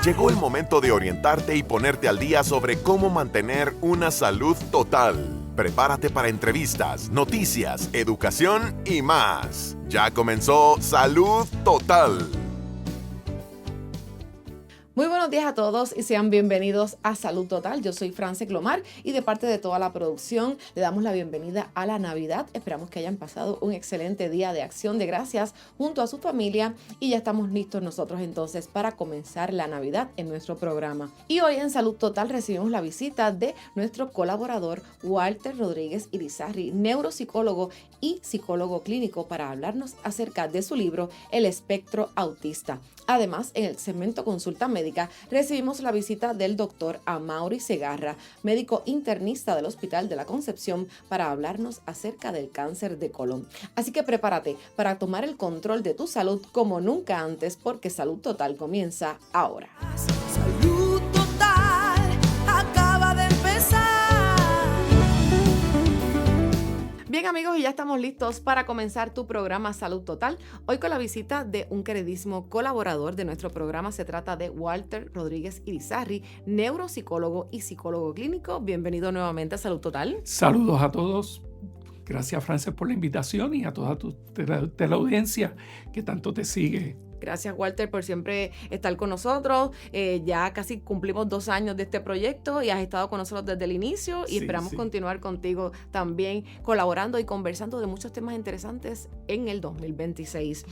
Llegó el momento de orientarte y ponerte al día sobre cómo mantener una salud total. Prepárate para entrevistas, noticias, educación y más. Ya comenzó Salud Total. Muy buenos días a todos y sean bienvenidos a Salud Total. Yo soy Frances Glomar y de parte de toda la producción le damos la bienvenida a la Navidad. Esperamos que hayan pasado un excelente día de acción de gracias junto a su familia y ya estamos listos nosotros entonces para comenzar la Navidad en nuestro programa. Y hoy en Salud Total recibimos la visita de nuestro colaborador Walter Rodríguez Irizarry, neuropsicólogo y psicólogo clínico, para hablarnos acerca de su libro El espectro autista. Además, en el segmento Consulta Médica recibimos la visita del doctor Amaury Segarra, médico internista del Hospital de la Concepción, para hablarnos acerca del cáncer de colon. Así que prepárate para tomar el control de tu salud como nunca antes, porque Salud Total comienza ahora. Salud Total acaba de empezar. Bien amigos, y ya estamos listos para comenzar tu programa Salud Total. Hoy con la visita de un queridísimo colaborador de nuestro programa. Se trata de Walter Rodríguez Irizarry, neuropsicólogo y psicólogo clínico. Bienvenido nuevamente a Salud Total. Saludos a todos. Gracias, Frances, por la invitación y a toda tu teleaudiencia que tanto te sigue. Gracias, Walter, por siempre estar con nosotros. Ya casi cumplimos 2 años de este proyecto y has estado con nosotros desde el inicio y esperamos continuar contigo también colaborando y conversando de muchos temas interesantes en el 2026.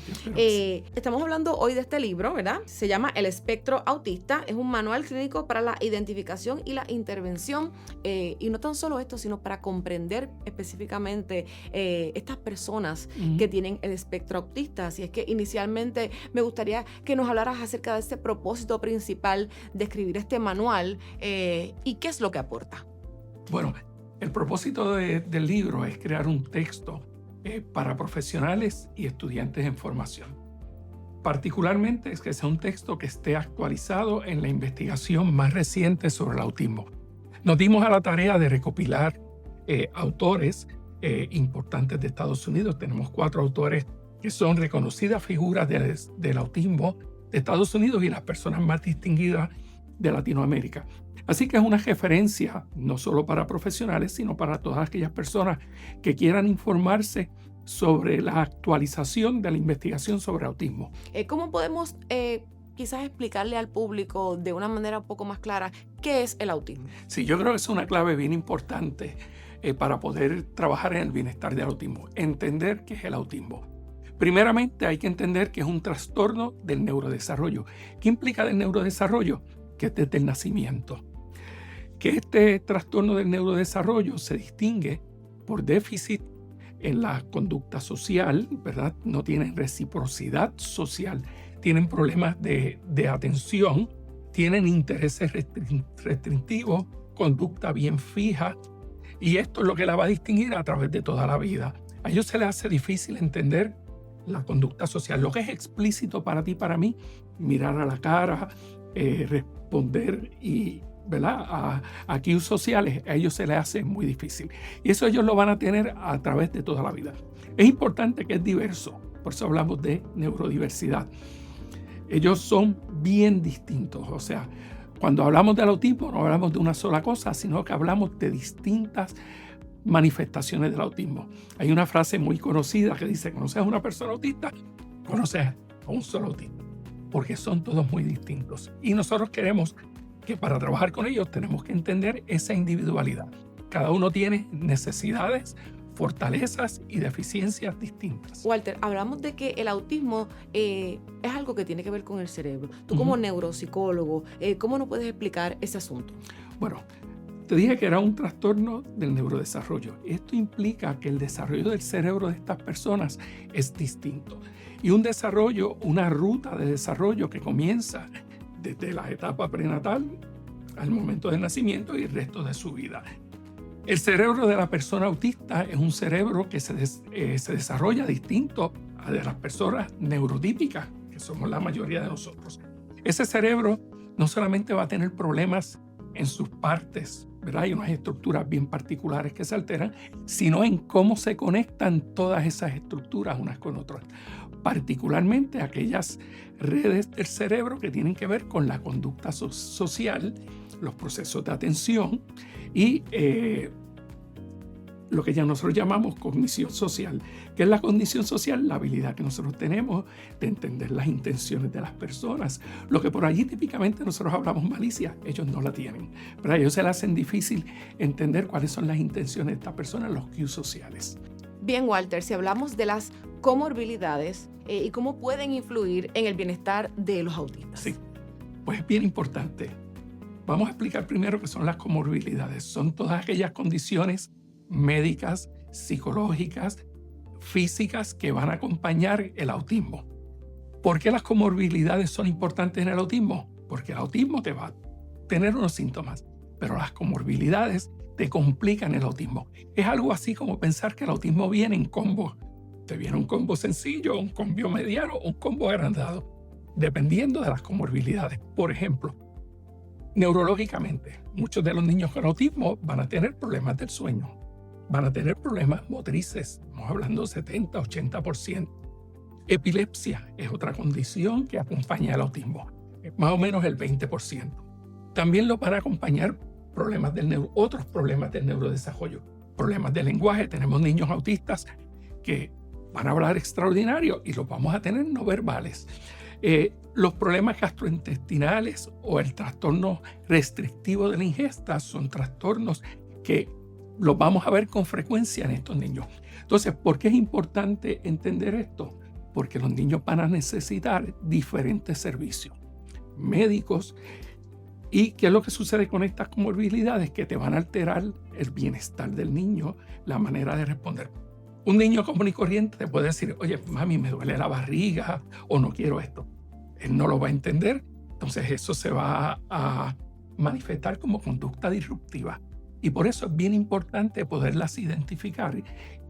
Estamos hablando hoy de este libro, ¿verdad? Se llama El espectro autista. Es un manual clínico para la identificación y la intervención. Y no tan solo esto, sino para comprender específicamente estas personas que tienen el espectro autista. Así es que inicialmente me gustaría que nos hablaras acerca de este propósito principal de escribir este manual y qué es lo que aporta. Bueno, el propósito del libro es crear un texto para profesionales y estudiantes en formación. Particularmente es que sea un texto que esté actualizado en la investigación más reciente sobre el autismo. Nos dimos a la tarea de recopilar autores importantes de Estados Unidos. Tenemos 4 autores que son reconocidas figuras del autismo de Estados Unidos y las personas más distinguidas de Latinoamérica. Así que es una referencia no solo para profesionales, sino para todas aquellas personas que quieran informarse sobre la actualización de la investigación sobre autismo. ¿Cómo podemos quizás explicarle al público de una manera un poco más clara qué es el autismo? Sí, yo creo que es una clave bien importante para poder trabajar en el bienestar del autismo, entender qué es el autismo. Primeramente hay que entender que es un trastorno del neurodesarrollo. ¿Qué implica el neurodesarrollo? Que es desde el nacimiento. Que este trastorno del neurodesarrollo se distingue por déficit en la conducta social, ¿verdad? No tienen reciprocidad social, tienen problemas de atención, tienen intereses restrictivos, conducta bien fija, y esto es lo que la va a distinguir a través de toda la vida. A ellos se les hace difícil entender la conducta social, lo que es explícito para ti, para mí, mirar a la cara, responder y, ¿verdad? A cues sociales, a ellos se les hace muy difícil. Y eso ellos lo van a tener a través de toda la vida. Es importante que es diverso, por eso hablamos de neurodiversidad. Ellos son bien distintos, o sea, cuando hablamos del autismo no hablamos de una sola cosa, sino que hablamos de distintas manifestaciones del autismo. Hay una frase muy conocida que dice: ¿conoces a una persona autista? Conoces a un solo autista, porque son todos muy distintos. Y nosotros queremos que para trabajar con ellos tenemos que entender esa individualidad. Cada uno tiene necesidades, fortalezas y deficiencias distintas. Walter, hablamos de que el autismo es algo que tiene que ver con el cerebro. Tú como neuropsicólogo, ¿cómo nos puedes explicar ese asunto? Bueno, te dije que era un trastorno del neurodesarrollo. Esto implica que el desarrollo del cerebro de estas personas es distinto. Y un desarrollo, una ruta de desarrollo que comienza desde la etapa prenatal al momento del nacimiento y el resto de su vida. El cerebro de la persona autista es un cerebro que se desarrolla distinto a de las personas neurotípicas, que somos la mayoría de nosotros. Ese cerebro no solamente va a tener problemas en sus partes, ¿verdad? Hay unas estructuras bien particulares que se alteran, sino en cómo se conectan todas esas estructuras unas con otras. particularmente aquellas redes del cerebro que tienen que ver con la conducta social, los procesos de atención y lo que ya nosotros llamamos cognición social. ¿Qué es la cognición social? La habilidad que nosotros tenemos de entender las intenciones de las personas. Lo que por allí típicamente nosotros hablamos malicia, ellos no la tienen. Pero a ellos se les hacen difícil entender cuáles son las intenciones de estas personas, los cues sociales. Bien, Walter, si hablamos de las comorbilidades y cómo pueden influir en el bienestar de los autistas. Sí, pues es bien importante. Vamos a explicar primero qué son las comorbilidades. Son todas aquellas condiciones médicas, psicológicas, físicas que van a acompañar el autismo. ¿Por qué las comorbilidades son importantes en el autismo? Porque el autismo te va a tener unos síntomas, pero las comorbilidades te complican el autismo. Es algo así como pensar que el autismo viene en combo. Te viene un combo sencillo, un combo mediano o un combo agrandado, dependiendo de las comorbilidades. Por ejemplo, neurológicamente, muchos de los niños con autismo van a tener problemas del sueño, van a tener problemas motrices, estamos hablando 70-80%. Epilepsia es otra condición que acompaña al autismo, más o menos el 20%. También lo van a acompañar otros problemas del neurodesarrollo, problemas de lenguaje. Tenemos niños autistas que van a hablar extraordinario y los vamos a tener no verbales. Los problemas gastrointestinales o el trastorno restrictivo de la ingesta son trastornos que los vamos a ver con frecuencia en estos niños. Entonces, ¿por qué es importante entender esto? Porque los niños van a necesitar diferentes servicios médicos. ¿Y qué es lo que sucede con estas comorbilidades? Que te van a alterar el bienestar del niño, la manera de responder. Un niño común y corriente te puede decir, oye, mami, me duele la barriga o no quiero esto. Él no lo va a entender, entonces eso se va a manifestar como conducta disruptiva. Y por eso es bien importante poderlas identificar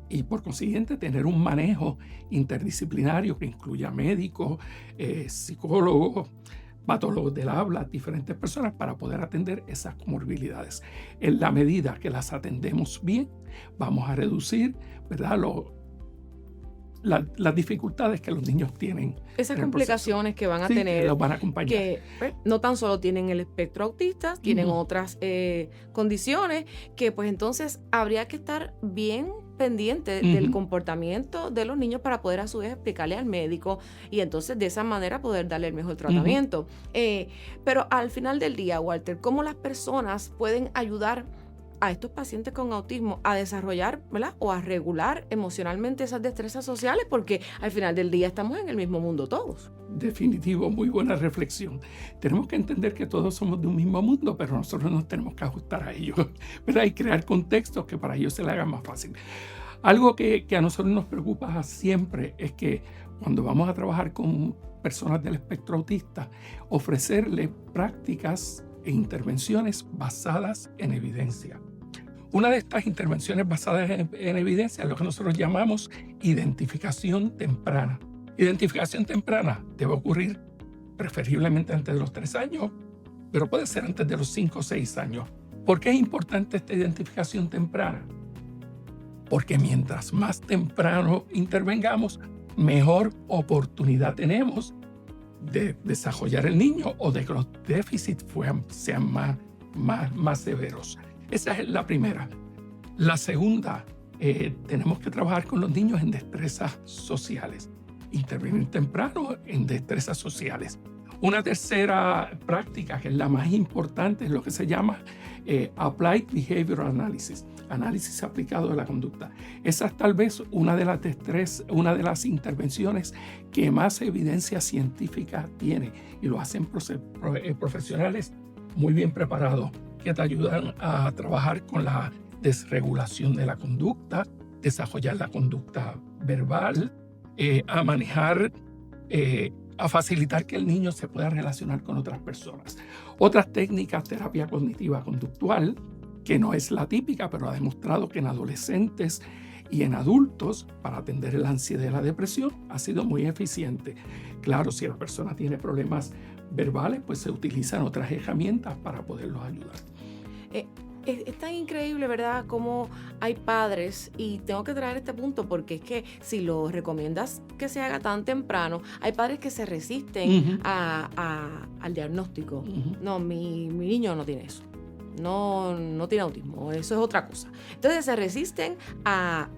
y por consiguiente tener un manejo interdisciplinario que incluya médicos, psicólogos, patólogos del habla, diferentes personas para poder atender esas comorbilidades. En la medida que las atendemos bien, vamos a reducir, ¿verdad?, las dificultades que los niños tienen. Esas complicaciones que van a tener, que los van a acompañar. Que no tan solo tienen el espectro autista, tienen otras condiciones que pues entonces habría que estar bien pendiente del comportamiento de los niños para poder a su vez explicarle al médico y entonces de esa manera poder darle el mejor tratamiento. Pero al final del día, Walter, ¿cómo las personas pueden ayudar a estos pacientes con autismo a desarrollar, ¿verdad?, o a regular emocionalmente esas destrezas sociales? Porque al final del día estamos en el mismo mundo todos. Definitivo, muy buena reflexión. Tenemos que entender que todos somos de un mismo mundo, pero nosotros nos tenemos que ajustar a ellos, ¿verdad?, y crear contextos que para ellos se les haga más fácil. Algo que a nosotros nos preocupa siempre es que cuando vamos a trabajar con personas del espectro autista, ofrecerles prácticas e intervenciones basadas en evidencia. Una de estas intervenciones basadas en evidencia es lo que nosotros llamamos identificación temprana. Identificación temprana debe ocurrir preferiblemente antes de los 3 años, pero puede ser antes de los 5 o 6 años. ¿Por qué es importante esta identificación temprana? Porque mientras más temprano intervengamos, mejor oportunidad tenemos de desarrollar el niño o de que los déficits sean más severos. Esa es la primera. La segunda, tenemos que trabajar con los niños en destrezas sociales. Intervenir temprano en destrezas sociales. Una tercera práctica, que es la más importante, es lo que se llama Applied Behavioral Analysis, análisis aplicado de la conducta. Esa es tal vez una de las intervenciones que más evidencia científica tiene y lo hacen profesionales muy bien preparados que te ayudan a trabajar con la desregulación de la conducta, desarrollar la conducta verbal, a manejar, a facilitar que el niño se pueda relacionar con otras personas. Otras técnicas, terapia cognitiva conductual, que no es la típica, pero ha demostrado que en adolescentes y en adultos, para atender la ansiedad y la depresión, ha sido muy eficiente. Claro, si la persona tiene problemas verbales, pues se utilizan otras herramientas para poderlos ayudar. Es tan increíble, ¿verdad?, cómo hay padres, y tengo que traer este punto porque es que si lo recomiendas que se haga tan temprano, hay padres que se resisten al diagnóstico. No, mi niño no tiene eso. No tiene autismo, eso es otra cosa. Entonces se resisten a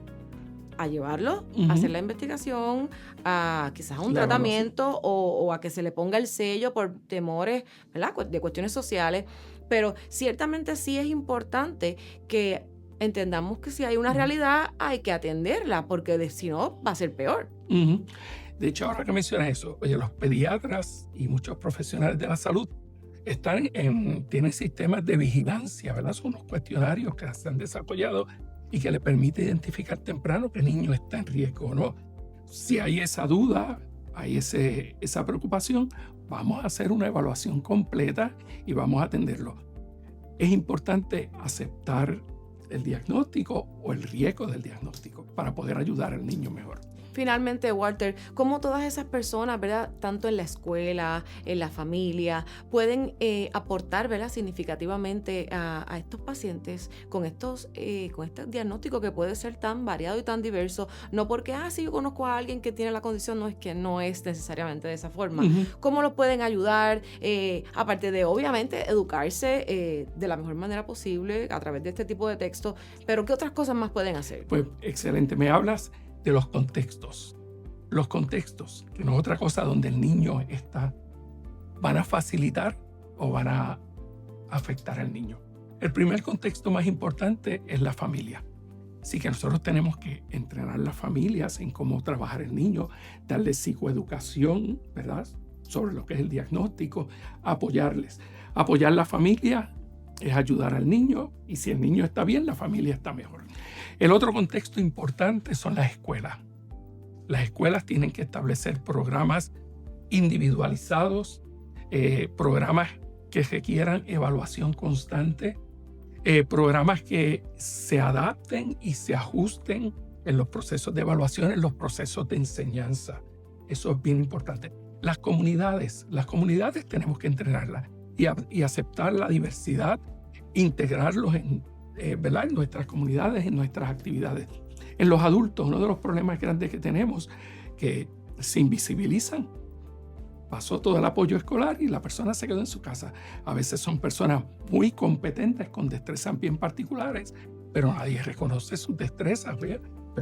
llevarlo, a hacer la investigación, a quizás un tratamiento o a que se le ponga el sello por temores, ¿verdad?, de cuestiones sociales. Pero ciertamente sí es importante que entendamos que si hay una realidad hay que atenderla, porque si no va a ser peor. De hecho, ahora que mencionas eso, oye, los pediatras y muchos profesionales de la salud tienen sistemas de vigilancia, ¿verdad? Son unos cuestionarios que se han desarrollado y que le permite identificar temprano que el niño está en riesgo o no. Si hay esa duda, hay esa preocupación, vamos a hacer una evaluación completa y vamos a atenderlo. Es importante aceptar el diagnóstico o el riesgo del diagnóstico para poder ayudar al niño mejor. Finalmente, Walter, ¿cómo todas esas personas, ¿verdad?, tanto en la escuela, en la familia, pueden aportar, ¿verdad?, significativamente a estos pacientes con este diagnóstico que puede ser tan variado y tan diverso? No porque, si yo conozco a alguien que tiene la condición, no es que no es necesariamente de esa forma. ¿Cómo los pueden ayudar? Aparte de, obviamente, educarse de la mejor manera posible a través de este tipo de textos, pero ¿qué otras cosas más pueden hacer? Pues excelente, me hablas de los contextos. Los contextos, que no es otra cosa donde el niño está, van a facilitar o van a afectar al niño. El primer contexto más importante es la familia. Así que nosotros tenemos que entrenar las familias en cómo trabajar el niño, darle psicoeducación, ¿verdad?, sobre lo que es el diagnóstico, apoyarles. Apoyar la familia es ayudar al niño, y si el niño está bien, la familia está mejor. El otro contexto importante son las escuelas. Las escuelas tienen que establecer programas individualizados, programas que requieran evaluación constante, programas que se adapten y se ajusten en los procesos de evaluación, en los procesos de enseñanza. Eso es bien importante. Las comunidades tenemos que entrenarlas y aceptar la diversidad, integrarlos ¿verdad?, en nuestras comunidades, en nuestras actividades. En los adultos, uno de los problemas grandes que tenemos, que se invisibilizan. Pasó todo el apoyo escolar y la persona se quedó en su casa. A veces son personas muy competentes, con destrezas bien particulares, pero nadie reconoce sus destrezas. Pues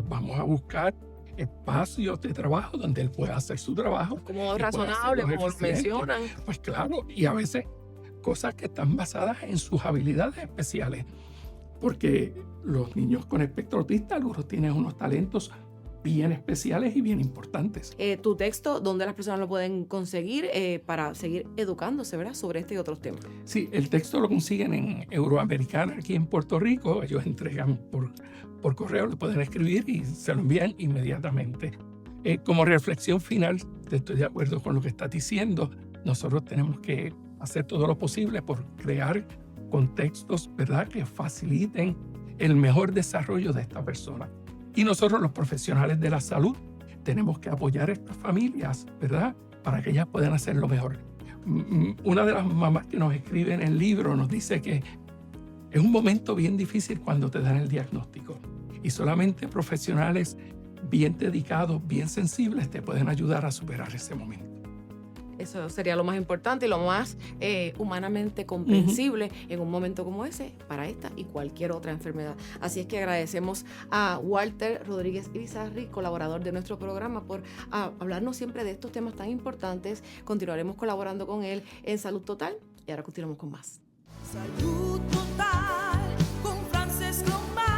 vamos a buscar espacios de trabajo donde él pueda hacer su trabajo. Como razonable, como lo mencionan. Pues claro, y a veces cosas que están basadas en sus habilidades especiales. Porque los niños con espectro autista, algunos tienen unos talentos bien especiales y bien importantes. Tu texto, ¿dónde las personas lo pueden conseguir para seguir educándose, ¿verdad?, sobre este y otros temas? Sí, el texto lo consiguen en Euroamericana, aquí en Puerto Rico. Ellos entregan por correo, lo pueden escribir y se lo envían inmediatamente. Como reflexión final, estoy de acuerdo con lo que estás diciendo. Nosotros tenemos que hacer todo lo posible por crear contextos, ¿verdad?, que faciliten el mejor desarrollo de esta persona. Y nosotros, los profesionales de la salud, tenemos que apoyar a estas familias, ¿verdad?, para que ellas puedan hacerlo mejor. Una de las mamás que nos escribe en el libro nos dice que es un momento bien difícil cuando te dan el diagnóstico, y solamente profesionales bien dedicados, bien sensibles, te pueden ayudar a superar ese momento. Eso sería lo más importante y lo más humanamente comprensible en un momento como ese para esta y cualquier otra enfermedad. Así es que agradecemos a Walter Rodríguez Irizarry, colaborador de nuestro programa, por hablarnos siempre de estos temas tan importantes. Continuaremos colaborando con él en Salud Total y ahora continuamos con más. Salud Total con Frances Lomar.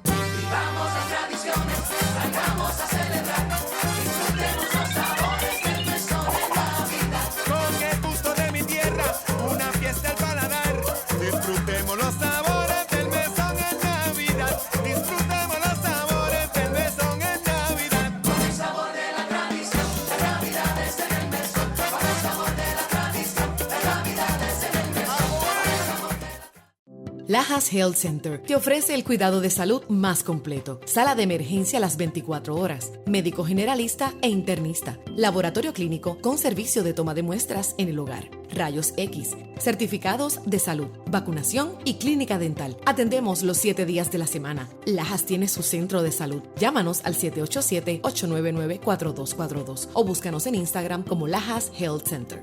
Vivamos las tradiciones, salgamos a celebrar, disfrutemos los sabores del mesón de Navidad. Con el gusto de mi tierra, una fiesta al paladar. Disfrutemos los sabores del mesón en Navidad. Disfrutemos los sabores del mesón en Navidad. Con el sabor de la tradición, la Navidad es en el mesón. Con el sabor de la tradición, la Navidad Lajas Health Center te ofrece el cuidado de salud más completo. Sala de emergencia las 24 horas, médico generalista e internista, laboratorio clínico con servicio de toma de muestras en el hogar, rayos X, certificados de salud, vacunación y clínica dental. Atendemos los 7 días de la semana. Lajas tiene su centro de salud. Llámanos al 787-899-4242 o búscanos en Instagram como Lajas Health Center.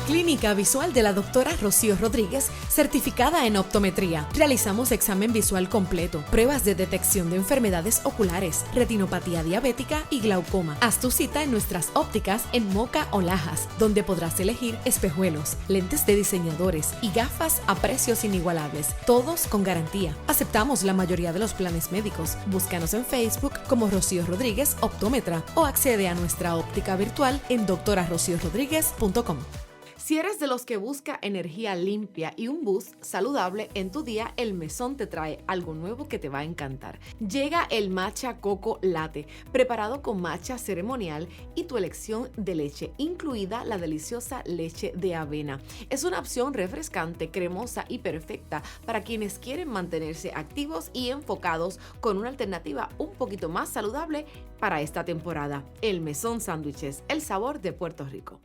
Clínica Visual de la doctora Rocío Rodríguez, certificada en optometría. Realizamos examen visual completo, pruebas de detección de enfermedades oculares, retinopatía diabética y glaucoma. Haz tu cita en nuestras ópticas en Moca o Lajas, donde podrás elegir espejuelos, lentes de diseñadores y gafas a precios inigualables, todos con garantía. Aceptamos la mayoría de los planes médicos. Búscanos en Facebook como Rocío Rodríguez Optómetra o accede a nuestra óptica virtual en doctorarociorodríguez.com. Si eres de los que busca energía limpia y un boost saludable en tu día, el Mesón te trae algo nuevo que te va a encantar. Llega el Matcha Coco Latte, preparado con matcha ceremonial y tu elección de leche, incluida la deliciosa leche de avena. Es una opción refrescante, cremosa y perfecta para quienes quieren mantenerse activos y enfocados con una alternativa un poquito más saludable para esta temporada. El Mesón Sándwiches, el sabor de Puerto Rico.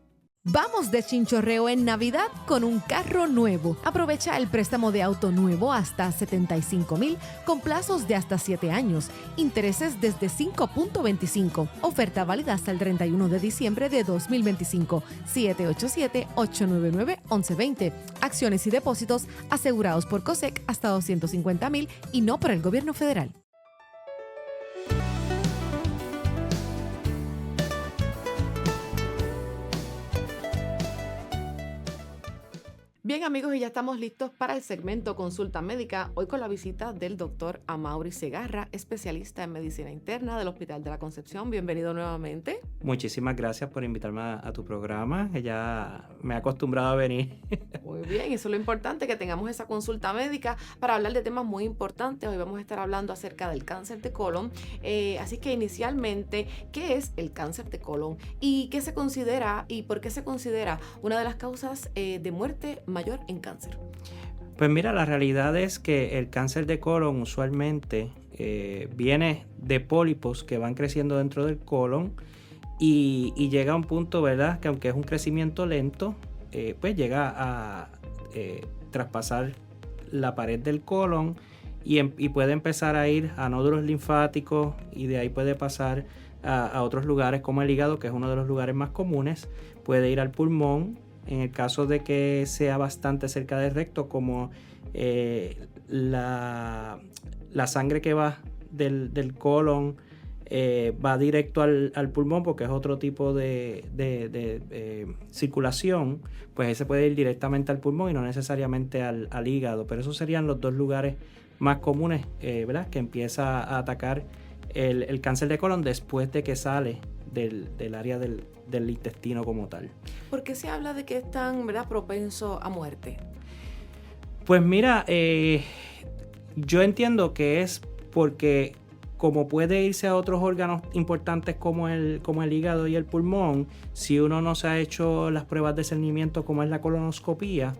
Vamos de chinchorreo en Navidad con un carro nuevo. Aprovecha el préstamo de auto nuevo hasta $75,000 con plazos de hasta 7 años. Intereses desde 5.25. Oferta válida hasta el 31 de diciembre de 2025. 787-899-1120. Acciones y depósitos asegurados por COSEC hasta $250,000 y no por el gobierno federal. Bien amigos, y ya estamos listos para el segmento Consulta Médica, hoy con la visita del doctor Amaury Segarra, especialista en medicina interna del Hospital de la Concepción. Bienvenido nuevamente. Muchísimas gracias por invitarme a tu programa, que ya me he acostumbrado a venir. Muy bien, eso es lo importante, que tengamos esa consulta médica para hablar de temas muy importantes. Hoy vamos a estar hablando acerca del cáncer de colon, así que inicialmente, ¿qué es el cáncer de colon? ¿Y qué se considera y por qué se considera una de las causas de muerte mayor en cáncer? Pues mira, la realidad es que el cáncer de colon usualmente viene de pólipos que van creciendo dentro del colon y llega a un punto, ¿verdad?, que aunque es un crecimiento lento, pues llega a traspasar la pared del colon y puede empezar a ir a nódulos linfáticos y de ahí puede pasar a otros lugares como el hígado, que es uno de los lugares más comunes, puede ir al pulmón. En el caso de que sea bastante cerca del recto, como la sangre que va del colon va directo al pulmón, porque es otro tipo de circulación, pues ese puede ir directamente al pulmón y no necesariamente al hígado. Pero esos serían los dos lugares más comunes, ¿verdad?, que empieza a atacar el cáncer de colon después de que sale del área del intestino como tal. ¿Por qué se habla de que es tan, ¿verdad?, propenso a muerte? Pues mira, yo entiendo que es porque como puede irse a otros órganos importantes como el hígado y el pulmón, si uno no se ha hecho las pruebas de discernimiento como es la colonoscopía,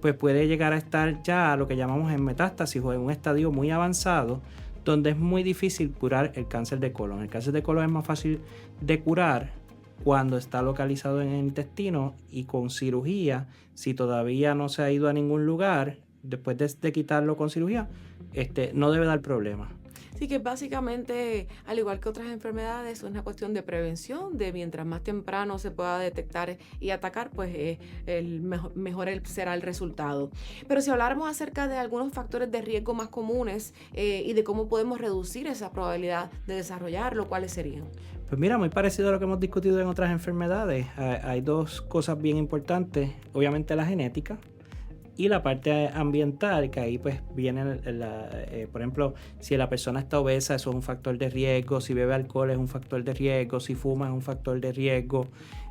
pues puede llegar a estar ya a lo que llamamos en metástasis o en un estadio muy avanzado, donde es muy difícil curar el cáncer de colon. El cáncer de colon es más fácil de curar cuando está localizado en el intestino y con cirugía, si todavía no se ha ido a ningún lugar, después de quitarlo con cirugía, no debe dar problema. Sí, que básicamente, al igual que otras enfermedades, es una cuestión de prevención, de mientras más temprano se pueda detectar y atacar, pues mejor será el resultado. Pero si habláramos acerca de algunos factores de riesgo más comunes y de cómo podemos reducir esa probabilidad de desarrollarlo, ¿cuáles serían? Pues mira, muy parecido a lo que hemos discutido en otras enfermedades. Hay dos cosas bien importantes, obviamente la genética y la parte ambiental, que ahí pues viene, por ejemplo, si la persona está obesa, eso es un factor de riesgo, si bebe alcohol es un factor de riesgo, si fuma es un factor de riesgo.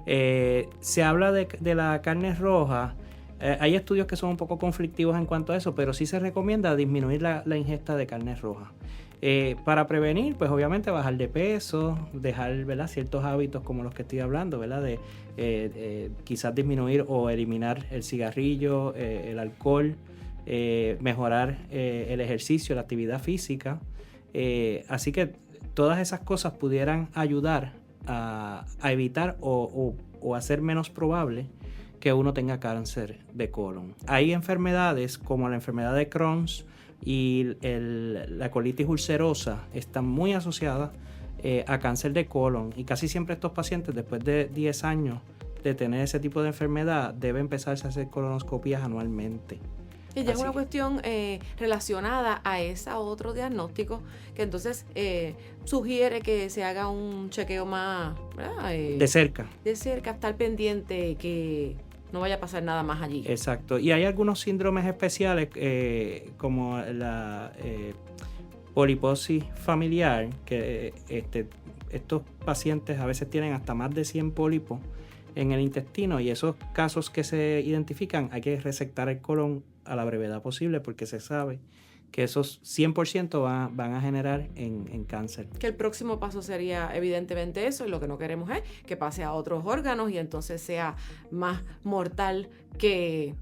Se habla de la carne roja, hay estudios que son un poco conflictivos en cuanto a eso, pero sí se recomienda disminuir la ingesta de carne roja. Para prevenir, pues obviamente bajar de peso, dejar, ¿verdad?, ciertos hábitos como los que estoy hablando, ¿verdad?, de quizás disminuir o eliminar el cigarrillo, el alcohol, mejorar el ejercicio, la actividad física. Así que todas esas cosas pudieran ayudar a evitar o hacer menos probable que uno tenga cáncer de colon. Hay enfermedades como la enfermedad de Crohn's y la colitis ulcerosa están muy asociadas a cáncer de colon, y casi siempre estos pacientes después de 10 años de tener ese tipo de enfermedad deben empezarse a hacer colonoscopías anualmente. Y ya es una cuestión relacionada a ese otro diagnóstico que entonces sugiere que se haga un chequeo más, ¿verdad? De cerca. De cerca, estar pendiente que no vaya a pasar nada más allí. Exacto. Y hay algunos síndromes especiales como la poliposis familiar, que estos pacientes a veces tienen hasta más de 100 pólipos en el intestino, y esos casos que se identifican hay que resectar el colon a la brevedad posible porque se sabe que esos 100% van a generar en cáncer. Que el próximo paso sería evidentemente eso, y lo que no queremos es que pase a otros órganos y entonces sea más mortal que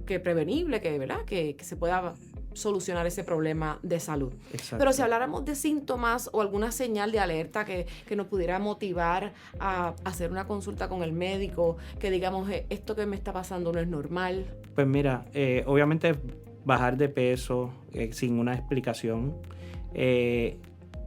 prevenible, ¿verdad? Que se pueda solucionar ese problema de salud. Exacto. Pero si habláramos de síntomas o alguna señal de alerta que nos pudiera motivar a hacer una consulta con el médico, que digamos, esto que me está pasando no es normal. Pues mira, obviamente bajar de peso sin una explicación, que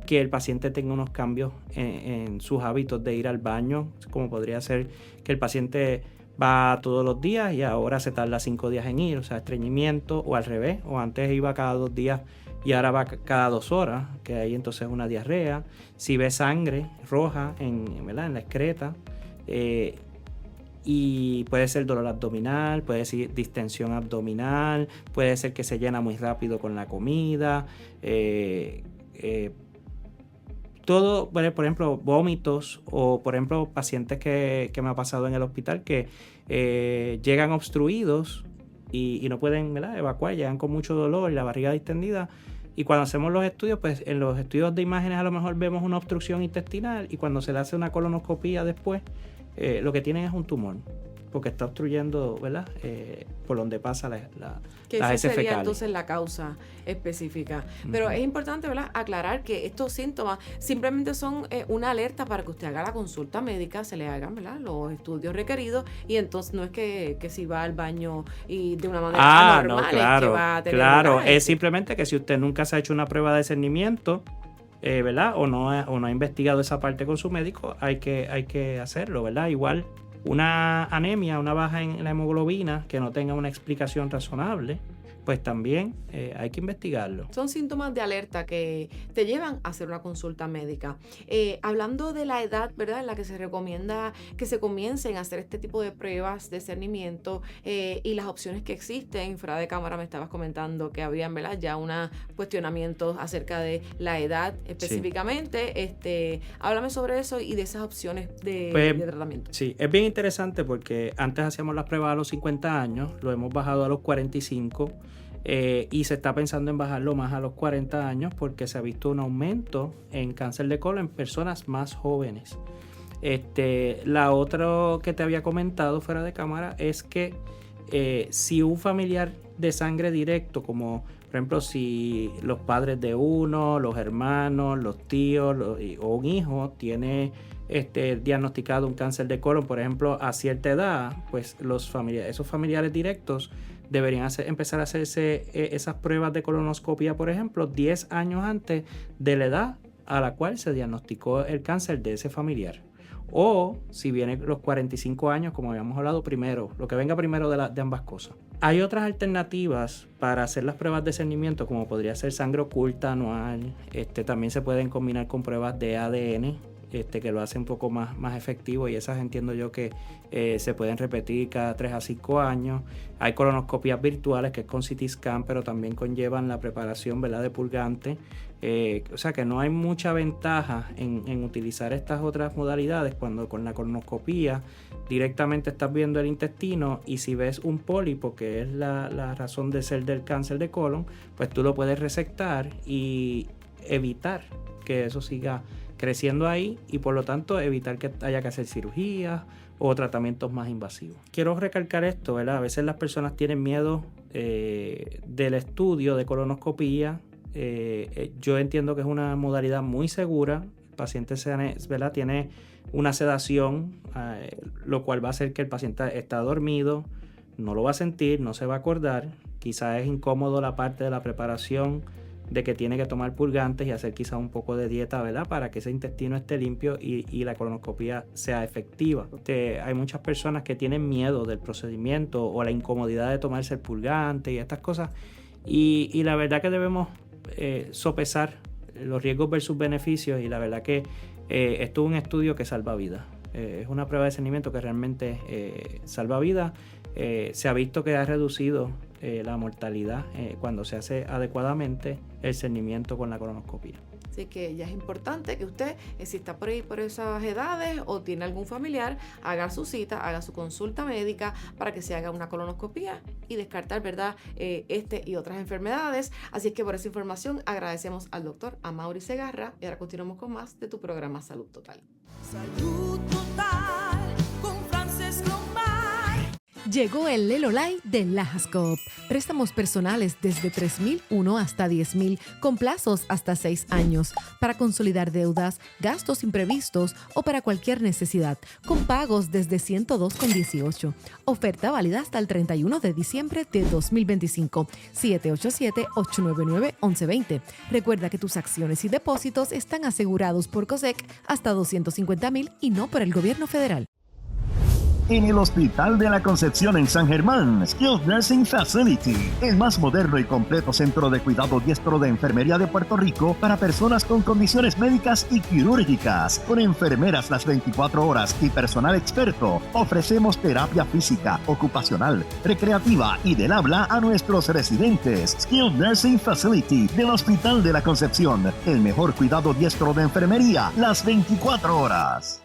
el paciente tenga unos cambios en sus hábitos de ir al baño, como podría ser que el paciente va todos los días y ahora se tarda 5 días en ir, o sea, estreñimiento, o al revés, o antes iba cada 2 días y ahora va cada 2 horas, que ahí entonces es una diarrea. Si ve sangre roja en la excreta, y puede ser dolor abdominal, puede ser distensión abdominal, puede ser que se llena muy rápido con la comida, todo, por ejemplo, vómitos, o por ejemplo pacientes que me ha pasado en el hospital que llegan obstruidos y no pueden, ¿verdad?, evacuar, llegan con mucho dolor y la barriga distendida, y cuando hacemos los estudios, pues en los estudios de imágenes a lo mejor vemos una obstrucción intestinal, y cuando se le hace una colonoscopía después, lo que tienen es un tumor, porque está obstruyendo, ¿verdad?, por donde pasa las heces sería fecales. Entonces la causa específica. Pero es importante, ¿verdad?, aclarar que estos síntomas simplemente son una alerta para que usted haga la consulta médica, se le hagan, ¿verdad?, los estudios requeridos, y entonces no es que si va al baño y de una manera anormal, no, claro, es que va a tener claro, ¿verdad? es simplemente que si usted nunca se ha hecho una prueba de discernimiento, ¿verdad?, o no ha investigado esa parte con su médico, hay que hacerlo, ¿verdad? Igual una anemia, una baja en la hemoglobina que no tenga una explicación razonable, pues también hay que investigarlo. Son síntomas de alerta que te llevan a hacer una consulta médica. Hablando de la edad, ¿verdad?, en la que se recomienda que se comiencen a hacer este tipo de pruebas de discernimiento, y las opciones que existen, fuera de cámara me estabas comentando que habían, ¿verdad?, ya unos cuestionamientos acerca de la edad específicamente. Sí. Háblame sobre eso y de esas opciones de tratamiento. Sí, es bien interesante porque antes hacíamos las pruebas a los 50 años, lo hemos bajado a los 45, y se está pensando en bajarlo más a los 40 años porque se ha visto un aumento en cáncer de colon en personas más jóvenes. La otra que te había comentado fuera de cámara es que si un familiar de sangre directo, como por ejemplo si los padres de uno, los hermanos, los tíos o un hijo tiene diagnosticado un cáncer de colon, por ejemplo, a cierta edad, pues esos familiares directos deberían empezar a hacerse esas pruebas de colonoscopia, por ejemplo, 10 años antes de la edad a la cual se diagnosticó el cáncer de ese familiar. O si viene los 45 años, como habíamos hablado primero, lo que venga primero de ambas cosas. Hay otras alternativas para hacer las pruebas de discernimiento, como podría ser sangre oculta anual. También se pueden combinar con pruebas de ADN, que lo hace un poco más efectivo, y esas entiendo yo que se pueden repetir cada 3 a 5 años. Hay colonoscopias virtuales que es con CT scan, pero también conllevan la preparación, ¿verdad?, de purgante. O sea que no hay mucha ventaja en utilizar estas otras modalidades cuando con la colonoscopía directamente estás viendo el intestino, y si ves un pólipo, que es la razón de ser del cáncer de colon, pues tú lo puedes resectar y evitar que eso siga creciendo ahí, y por lo tanto evitar que haya que hacer cirugías o tratamientos más invasivos. Quiero recalcar esto, ¿verdad? A veces las personas tienen miedo del estudio de colonoscopía. Yo entiendo que es una modalidad muy segura. El paciente ¿verdad? Tiene una sedación, lo cual va a hacer que el paciente está dormido, no lo va a sentir, no se va a acordar. Quizás es incómodo la parte de la preparación de que tiene que tomar purgantes y hacer quizás un poco de dieta, ¿verdad? Para que ese intestino esté limpio y la colonoscopia sea efectiva. Hay muchas personas que tienen miedo del procedimiento o la incomodidad de tomarse el purgante y estas cosas. Y la verdad que debemos sopesar los riesgos versus beneficios, y la verdad que esto es un estudio que salva vidas. Es una prueba de cernimiento que realmente salva vidas. Se ha visto que ha reducido la mortalidad cuando se hace adecuadamente el cernimiento con la colonoscopia. Así que ya es importante que usted, si está por ahí por esas edades o tiene algún familiar, haga su cita, haga su consulta médica para que se haga una colonoscopia y descartar, ¿verdad?, y otras enfermedades. Así es que por esa información agradecemos al doctor Amaury Segarra y ahora continuamos con más de tu programa Salud Total. Salud Total con Frances Glomar. Llegó el Lelolai de Lajas Coop. Préstamos personales desde $3,001 hasta $10,000 con plazos hasta 6 años para consolidar deudas, gastos imprevistos o para cualquier necesidad, con pagos desde $102,18. Oferta válida hasta el 31 de diciembre de 2025. 787-899-1120. Recuerda que tus acciones y depósitos están asegurados por COSEC hasta $250,000 y no por el gobierno federal. En el Hospital de la Concepción en San Germán, Skilled Nursing Facility, el más moderno y completo centro de cuidado diestro de enfermería de Puerto Rico para personas con condiciones médicas y quirúrgicas. Con enfermeras las 24 horas y personal experto, ofrecemos terapia física, ocupacional, recreativa y del habla a nuestros residentes. Skilled Nursing Facility del Hospital de la Concepción, el mejor cuidado diestro de enfermería las 24 horas.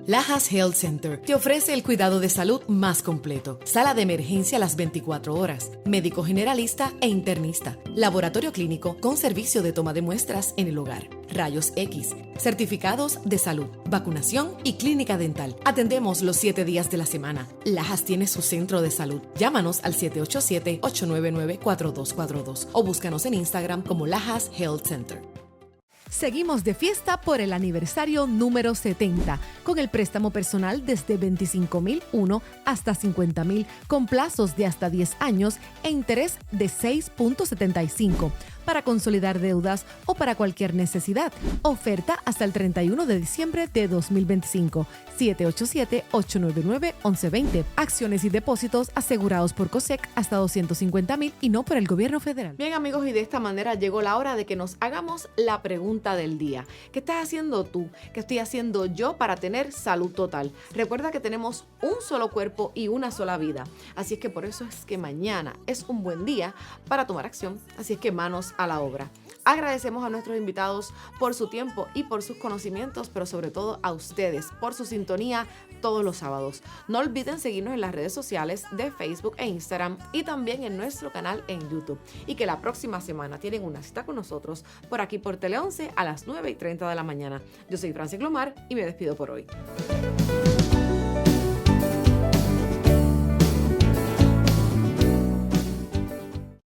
Lajas Health Center te ofrece el cuidado de salud más completo. Sala de emergencia las 24 horas, médico generalista e internista, laboratorio clínico con servicio de toma de muestras en el hogar, rayos X, certificados de salud, vacunación y clínica dental. Atendemos los 7 días de la semana. Lajas tiene su centro de salud. Llámanos al 787-899-4242 o búscanos en Instagram como Lajas Health Center. Seguimos de fiesta por el aniversario número 70, con el préstamo personal desde $25,001 hasta $50,000, con plazos de hasta 10 años e interés de 6.75, para consolidar deudas o para cualquier necesidad. Oferta hasta el 31 de diciembre de 2025. 787-899-1120. Acciones y depósitos asegurados por COSEC hasta $250,000 y no por el gobierno federal. Bien, amigos, y de esta manera llegó la hora de que nos hagamos la pregunta del día. ¿Qué estás haciendo tú? ¿Qué estoy haciendo yo para tener salud total? Recuerda que tenemos un solo cuerpo y una sola vida. Así es que por eso es que mañana es un buen día para tomar acción. Así es que manos a la obra. Agradecemos a nuestros invitados por su tiempo y por sus conocimientos, pero sobre todo a ustedes por su sintonía todos los sábados. No olviden seguirnos en las redes sociales de Facebook e Instagram y también en nuestro canal en YouTube. Y que la próxima semana tienen una cita con nosotros por aquí por Tele 11 a las 9:30 de la mañana. Yo soy Frances Glomar y me despido por hoy.